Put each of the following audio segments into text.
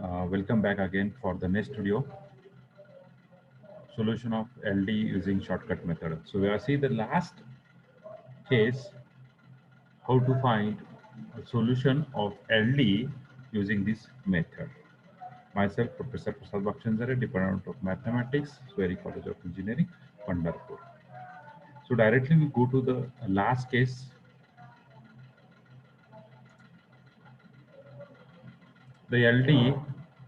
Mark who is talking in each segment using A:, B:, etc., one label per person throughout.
A: Welcome back again for the next video, solution of LD using shortcut method. So we are see the last case, how to find a solution of LD using this method. Myself, Professor Prasad Bakshanzare, Department of Mathematics, Sweri College of Engineering, Pandharpur. So directly we go to the last case. The LD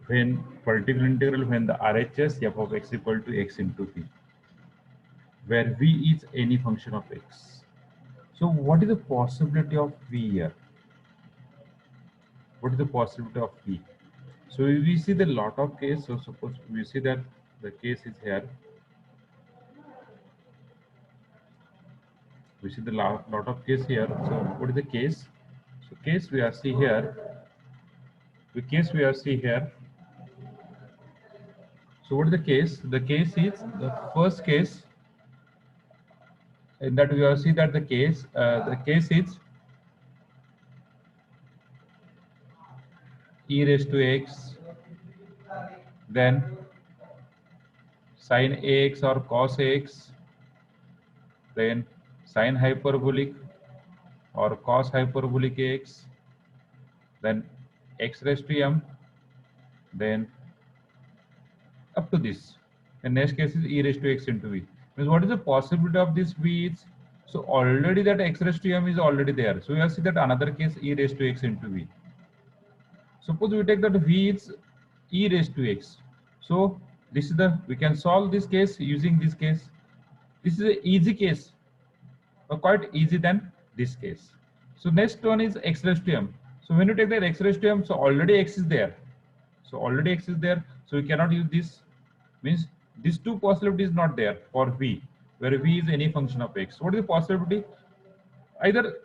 A: when particular integral when the RHS f of x equal to x into v, where v is any function of x. So what is the possibility of v here? What is the possibility of v? So we see the lot of case. So suppose we see that the case is here. We see the lot of case here. So what is the case? So case we are see here. The case we are see here. So what is the case? The case is the first case. In that we are see that the case is e raised to x, then sin ax or cos ax, then sin hyperbolic or cos hyperbolic ax, then x raised to m, then up to this. The next case is e raised to x into v. Means what is the possibility of this v is? So already that x raised to m is already there. So we have see that another case e raised to x into v. Suppose we take that v is e raised to x. So this is the, we can solve this case using this case. This is an easy case, quite easy than this case. So next one is x raised to m. So when you take that x raised to m, so already x is there. So already x is there. So we cannot use this. Means these two possibilities not there for v, where v is any function of x. What is the possibility? Either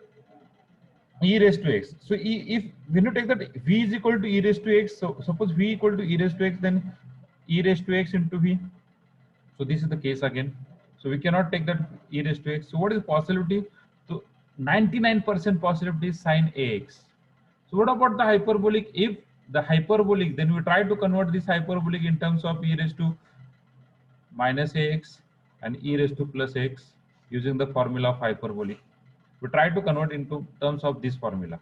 A: e raised to x. So if when you take that v is equal to e raised to x, so suppose v equal to e raised to x, then e raised to x into v. So this is the case again. So we cannot take that e raised to x. So what is the possibility? So 99% possibility is sin ax. So what about the hyperbolic? If the hyperbolic, then we try to convert this hyperbolic in terms of e raised to minus ax and e raised to plus x using the formula of hyperbolic. We try to convert into terms of this formula.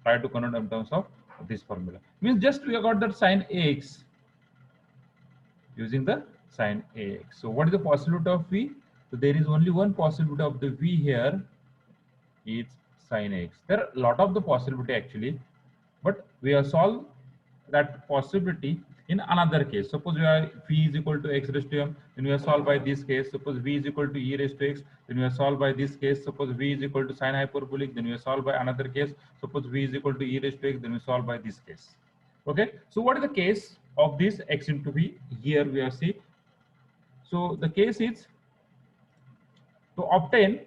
A: Try to convert in terms of this formula. Means just we got that sin ax using the sin ax. So what is the possibility of v? So there is only one possibility of the v here. It's sin ax. There are a lot of the possibility actually, but we have solved that possibility in another case. Suppose we are v is equal to x raised to m, then we are solved by this case. Suppose v is equal to e raised to x, then we are solved by this case. Suppose v is equal to sin hyperbolic, then we are solved by another case. Suppose v is equal to e raised to x, then we solve by this case. Okay. So what is the case of this x into v? Here we are see. So the case is to obtain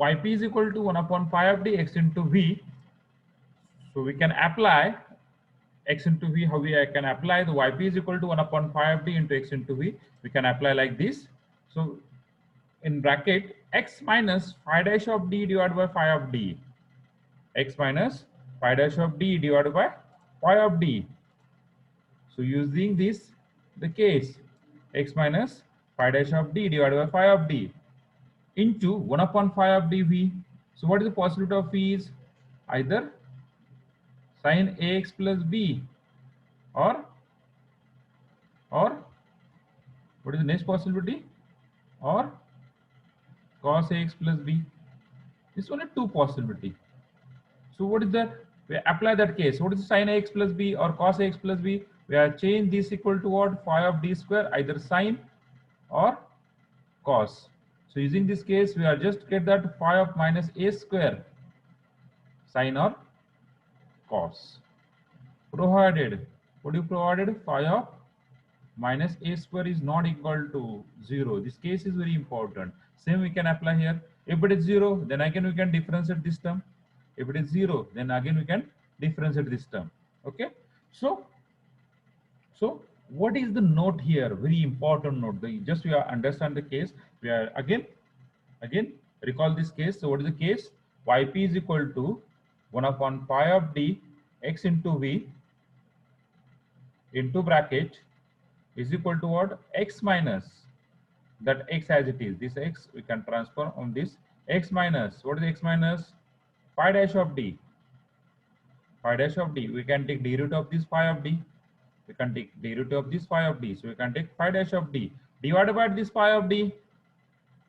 A: yp is equal to 1 upon pi of d x into v. So we can apply x into v. How we can apply the yp is equal to 1 upon pi of d into x into v. We can apply like this. So in bracket x minus phi dash of d divided by phi of d. X minus phi dash of d divided by phi of d. So using this, the case x minus phi dash of d divided by phi of d into 1 upon phi of dv. So what is the possibility of v is? Either sin ax plus b or what is the next possibility? Or cos ax plus b. This only two possibility. So what is that? We apply that case. What is sin ax plus b or cos ax plus b? We have changed this equal to what? Phi of d square, either sin or cos. So using this case, we are just get that phi of minus a square, sin or cos. Provided, what you provided? Phi of minus a square is not equal to 0. This case is very important. Same we can apply here. If it is 0, then again we can differentiate this term. If it is 0, then again we can differentiate this term. Okay. So what is the note here? Very important note. Just we understand the case. We are again recall this case. So what is the case? Yp is equal to 1 upon pi of d x into v into bracket is equal to what? X minus that x as it is. This x we can transform on this x minus. What is x minus? Phi dash of d. Phi dash of d. We can take derivative of this phi of d. We can take derivative of this phi of d. So we can take phi dash of d divided by this phi of d,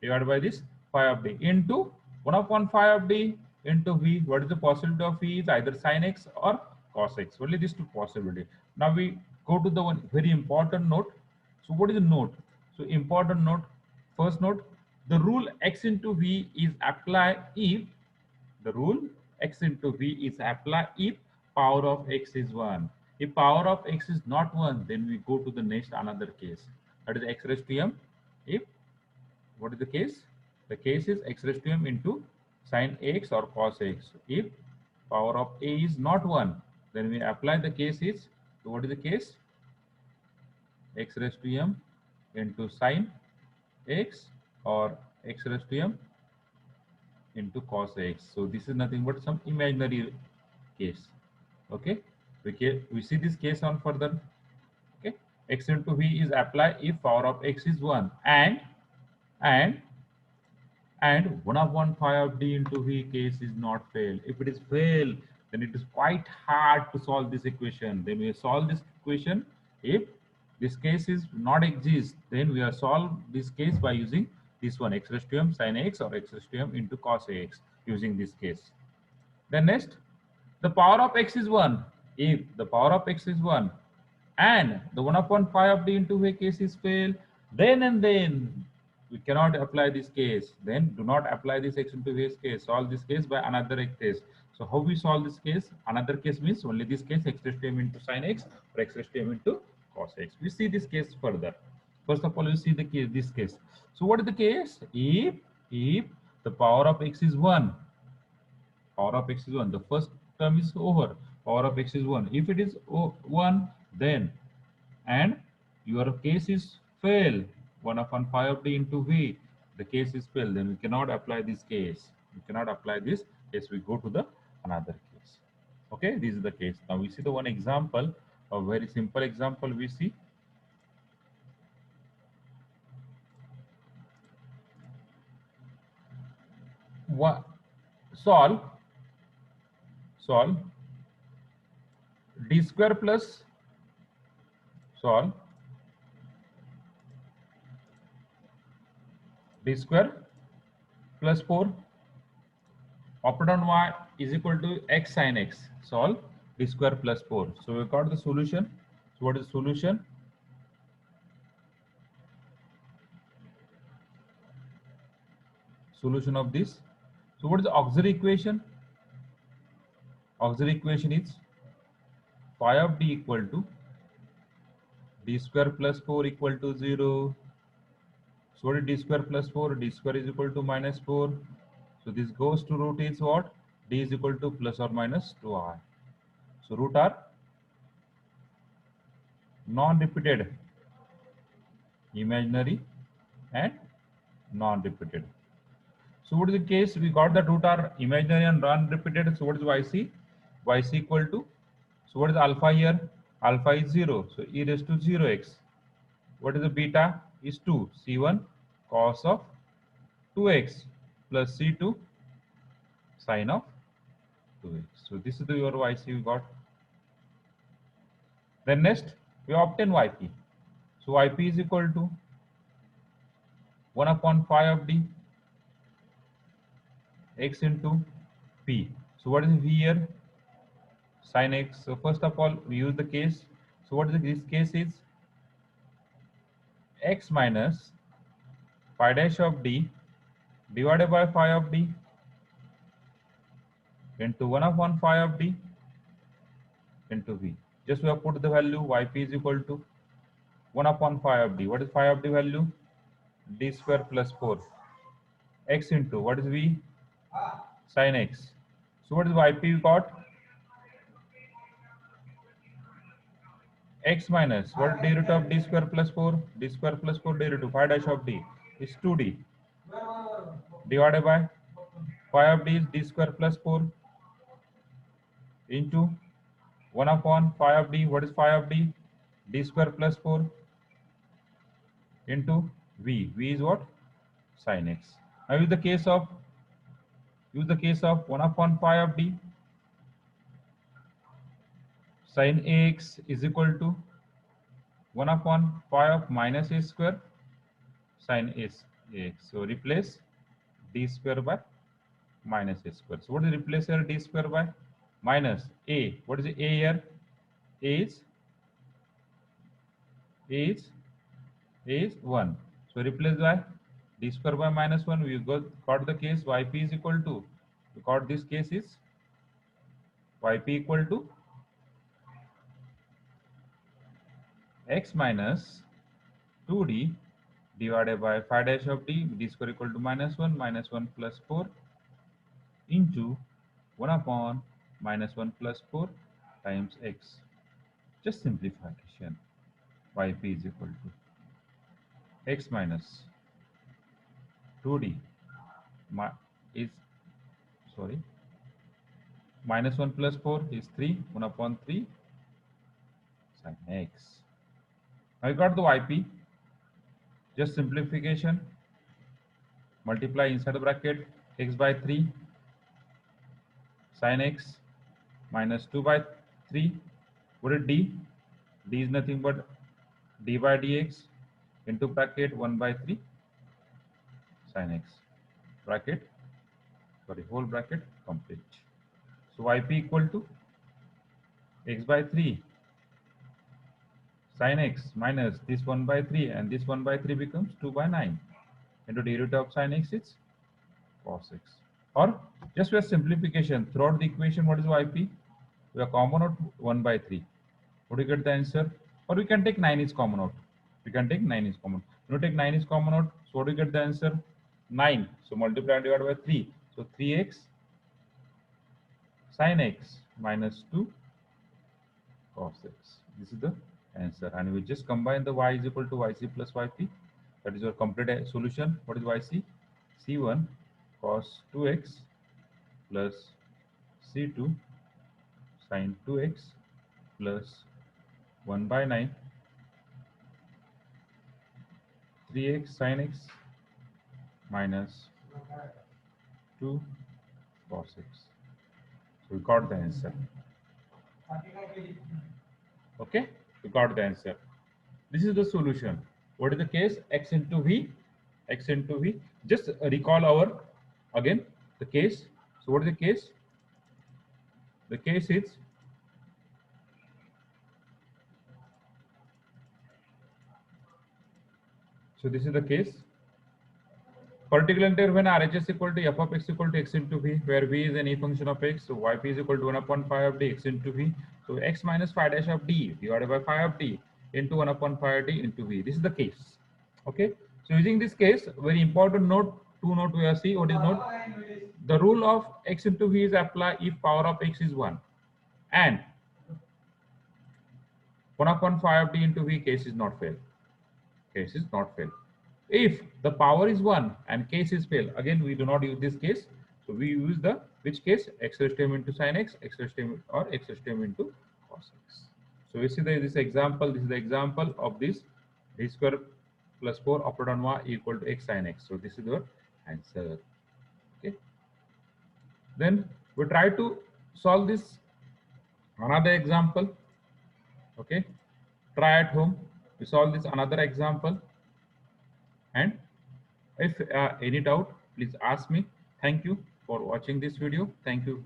A: divided by this phi of d into 1 upon phi of d into v. What is the possibility of v? Is either sin x or cos x. Only these two possibility. Now we go to the one very important note. So what is the note? So important note. First note: the rule x into v is applied if the rule x into v is applied if power of x is 1. If power of x is not 1, then we go to the next another case. That is x raised to m. If what is the case? The case is x raised to m into sin x or cos x. If power of a is not 1, then we apply the case is, so what is the case? X raised to m into sin x or x raised to m into cos x. So this is nothing but some imaginary case. Okay, we see this case on further. Okay, x into v is applied if power of x is 1 and 1 upon phi of d into v case is not fail. If it is fail, then it is quite hard to solve this equation. Then we solve this equation. If this case is not exist, then we are solve this case by using this one, x raised to m sin x or x raised to m into cos ax, using this case. Then next, the power of x is 1. If the power of x is 1 and the 1 upon phi of d into v case is fail, then and then we cannot apply this case. Then do not apply this x into v case. Solve this case by another case. So how we solve this case? Another case means only this case, x raised to m into sin x or x raised to m into cos x. We see this case further. First of all, we see the case, this case. So what is the case? If the power of x is 1, power of x is 1, the first term is over. Power of x is 1. If it is 1, then and your case is fail, 1 upon phi of d into v, the case is fail, then we cannot apply this case. We cannot apply this case. We go to the another case. Okay, this is the case. Now we see the one example, a very simple example we see. What? Solve d square plus solve d square plus 4 upon y is equal to x sin x. Solve d square plus 4. So we got the solution. So what is the solution? Solution of this. So what is the auxiliary equation? Auxiliary equation is phi of d equal to d square plus 4 equal to 0. So what is d square plus 4? D square is equal to minus 4. So this goes to root is what? D is equal to plus or minus 2i. So root are non-repeated, imaginary and non-repeated. So what is the case? We got the root are imaginary and non-repeated. So what is yc? Yc equal to, so what is alpha here? Alpha is 0. So e raised to 0x. What is the beta? Is 2. C1 cos of 2x plus C2 sin of 2x. So this is your yc we got. Then next we obtain yp. So yp is equal to 1 upon phi of d x into p. So what is v here? Sin x. So first of all we use the case. So what is this case is? X minus phi dash of d divided by phi of d into 1 upon phi of d into v. Just we have put the value yp is equal to 1 upon phi of d. What is phi of d value? D square plus 4 x into what is v? Sin x. So what is yp we got? X minus what is derivative of d square plus 4? D square plus 4 derivative phi dash of d is 2d divided by phi of d is d square plus 4 into 1 upon phi of d. What is phi of d? d square plus 4 into v. V is what? Sin x. Now use the case of 1 upon pi of d. Sin ax is equal to 1 upon pi of minus a square sin ax. So replace d square by minus a square. So what is replace here? D square by minus a. What is the a here? A is 1. So replace by d square by minus 1. We got the case yp is equal to, we got this case is yp equal to x minus 2d divided by phi dash of d square equal to minus 1 plus 4 into 1 upon minus 1 plus 4 times x. Just simplification. Yp is equal to x minus 2d is, sorry, minus 1 plus 4 is 3, 1 upon 3 sin x. Now you got the yp. Just simplification. Multiply inside the bracket x by 3 sin x minus 2 by 3. What is d? D is nothing but d by dx into bracket 1 by 3 sin x. Bracket, sorry, whole bracket complete. So yp equal to x by 3 sin x minus this 1 by 3, and this 1 by 3 becomes 2 by 9 into derivative of sin x is cos x. Or just for simplification, throughout the equation, what is yp? We are common out 1 by 3. What do you get the answer? Or we can take 9 is common out. We can take 9 is common. You take 9 is common out. So what do you get the answer? 9. So multiply and divide by 3. So 3x sin x minus 2 cos x. This is the answer. And we just combine the y is equal to yc plus yp. That is your complete solution. What is yc? c1 cos 2x plus c2 sin 2x plus 1 by 9 3x sin x minus 2 cos x. So we got the answer. Okay, we got the answer. This is the solution. What is the case? X into v. X into v. Just recall our again the case. So what is the case? The case is so this is the case. Particular integral when RHS equal to f of x equal to x into v, where v is any function of x, so yp is equal to 1 upon phi of d x into v. So x minus phi dash of d divided by phi of d into 1 upon phi of d into v. This is the case. Okay. So using this case, very important note, two note we are see. What is note? The rule of x into v is apply if power of x is 1, and 1 upon phi of d into v case is not fail. Case is not fail. If the power is 1 and case is fail, again we do not use this case. So we use the which case? X raised to m into sin x, x raised to m or x raised to m into cos x. So we see this example. This is the example of this d square plus 4 operated on y equal to x sin x. So this is your answer. Okay. Then we try to solve this another example. Okay. Try at home. We solve this another example. And if any doubt, please ask me. Thank you for watching this video. Thank you.